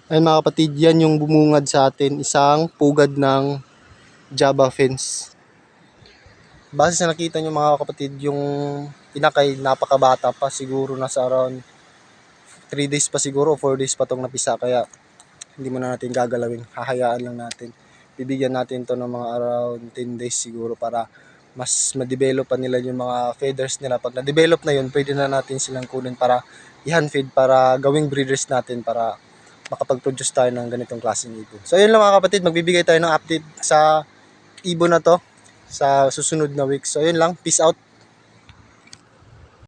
Ayun mga kapatid, yan yung bumungad sa atin, isang pugad ng Java fins. Base sa nakita nyo mga kapatid, yung inakay napakabata pa, siguro nasa around 3 days pa siguro, 4 days pa tong napisa, kaya hindi muna natin gagalawin, hahayaan lang natin. Bibigyan natin to ng mga around 10 days siguro para mas ma-develop pa nila yung mga feathers nila. Pag na-develop na yun, pwede na natin silang kunin para i-hand feed, para gawing breeders natin, para makapag-produce tayo ng ganitong klaseng ibon. So yun lang mga kapatid, magbibigay tayo ng update sa ibon na to sa susunod na week. So yun lang, peace out.